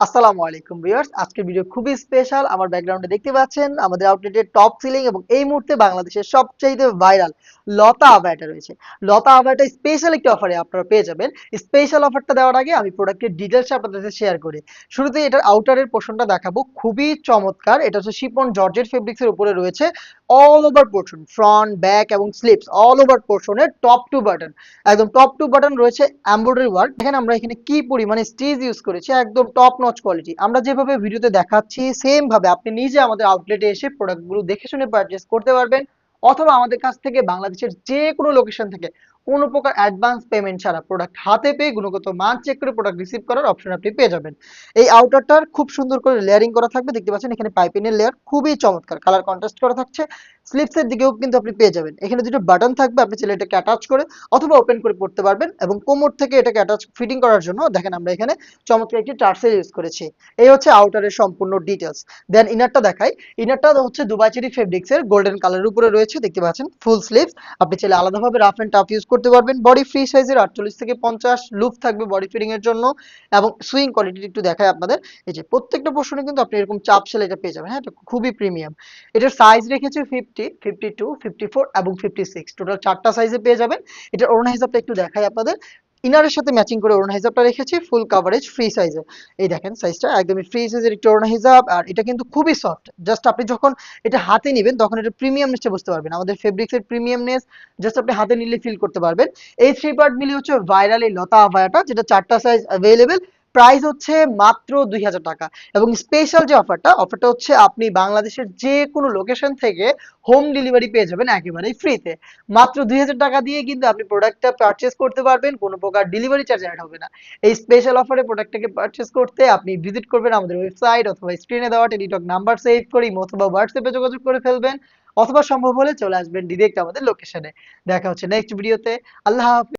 আসসালামু আলাইকুম ভিউয়ার্স, আজকের ভিডিও খুবই স্পেশাল। আমার ব্যাকগ্রাউন্ডে দেখতে পাচ্ছেন আমাদের আউটলেটের টপ সিলিং এবং এই মুহূর্তে বাংলাদেশের সবচাইতে ভাইরাল লতা আবায়াটা রয়েছে। লতা আবায়াটা স্পেশাল একটি অফারে আপনারা পেয়ে যাবেন। স্পেশাল অফারটা দেওয়ার আগে আমি প্রোডাক্টের ডিটেইলস আপনাদের সাথে শেয়ার করি। শুরুতে এটার আউটারের পোর্শনটা দেখাবো, খুবই চমৎকার। এটা হচ্ছে শিফন জর্জেট ফেব্রিক্সের উপরে রয়েছে। All over portion, front back এবং স্লিপস অল ওভার পোর্শনের টপ টু বাটন, একদম টপ টু বাটন রয়েছে এমব্রয়ডারি ওয়ার্ক। দেখেন আমরা এখানে কি পরিমাণে স্টিচ ইউজ করেছি, একদম টপ নচ কোয়ালিটি। আমরা যেভাবে ভিডিওতে দেখাচ্ছি সেম ভাবে আপনি নিজে আমাদের আউটলেটে এসে প্রোডাক্টগুলো দেখে শুনে পারচেজ করতে পারবেন, অথবা আমাদের কাছ থেকে বাংলাদেশের যে কোনো লোকেশন থেকে কোনো প্রকার অ্যাডভান্স পেমেন্ট ছাড়া প্রোডাক্ট হাতে পেয়ে গুণগত মান চেক করে প্রোডাক্ট রিসিভ করার অপশন আপনি পেয়ে যাবেন। এই আউটারটার খুব সুন্দর করে লেয়ারিং করা থাকবে, দেখতে পাচ্ছেন এখানে পাইপিনের লেয়ার খুবই চমৎকার, কালার কন্ট্রাস্ট করা থাকছে। স্লিপসের দিকেও কিন্তু আপনি পেয়ে যাবেন, এখানে দুটো বাটন থাকবে, আপনি চাইলে এটাকে অ্যাটাচ করে অথবা ওপেন করে পড়তে পারবেন। এবং কোমর থেকে এটাকে অ্যাটাচ ফিটিং করার জন্য দেখেন আমরা এখানে চমৎকার একটি টার্সেল ইউজ করেছি। এই হচ্ছে আউটারের সম্পূর্ণ ডিটেলস। দেন ইনারটা দেখাই। ইনারটা হচ্ছে দুবাই চেরি ফেব্রিক্সের গোল্ডেন কালারের উপরে রয়েছে, দেখতে পাচ্ছেন ফুল স্লিভস। আপনি চাইলে আলাদাভাবে রাফ এন্ড টাফ ইউজ করতে পারবেন। বডি ফ্রি সাইজের 48 থেকে 50 লুপ থাকবে বডি ফিটিং এর জন্য। এবং সুইং কোয়ালিটি একটু দেখাই আপনাদের। এই যে প্রত্যেকটা পোর্শনে কিন্তু আপনি এরকম চাপ সেলাইটা পেয়ে যাবেন। হ্যাঁ, এটা খুবই প্রিমিয়াম। এটার সাইজ রেখেছে 50, 52, 54 এবং 56, টোটাল 4টা সাইজে পেয়ে যাবেন। এটার ওড়না হিসাবটা একটু দেখাই আপনাদের। ইনারের সাথে ম্যাচিং করে ওড়না হিসাবটা রেখেছি ফুল কাভারেজ ফ্রি সাইজে। এই দেখেন সাইজটা একদমই ফ্রি সাইজের একটি ওড়না হিসাব। আর এটা কিন্তু খুবই সফট, জাস্ট আপনি যখন এটা হাতে নিবেন তখন এটা প্রিমিয়ামনেসটা বুঝতে পারবেন, আমাদের ফেব্রিক্সের প্রিমিয়ামনেস জাস্ট আপনি হাতে নিলে ফিল করতে পারবেন। এই থ্রি পার্ট মিলিয়ে হচ্ছে ভাইরাল এই লতা আভায়াটা, যেটা 4টা সাইজ অ্যাভেলেবেল। প্রাইস হচ্ছে মাত্র 2000 টাকা। এবং স্পেশাল যে অফারটা হচ্ছে আপনি বাংলাদেশের যে কোনো লোকেশন থেকে হোম ডেলিভারি পেয়ে যাবেন একেবারেই ফ্রিতে। মাত্র 2000 টাকা দিয়ে কিন্তু আপনি প্রোডাক্টটা পারচেস করতে পারবেন, কোনো প্রকার ডেলিভারি চার্জ অ্যাড হবে না। এই স্পেশাল অফারে প্রোডাক্টটাকে পারচেস করতে আপনি ভিজিট করবেন আমাদের ওয়েবসাইট, অথবা স্ক্রিনে দেওয়া টেলিটক নাম্বার সেভ করে অথবা হোয়াটসঅ্যাপে যোগাযোগ করে ফেলবেন, অথবা সম্ভব হলে চলে আসবেন ডিরেক্ট আমাদের লোকেশনে। দেখা হচ্ছে নেক্সট ভিডিওতে। আল্লাহ হাফেজ।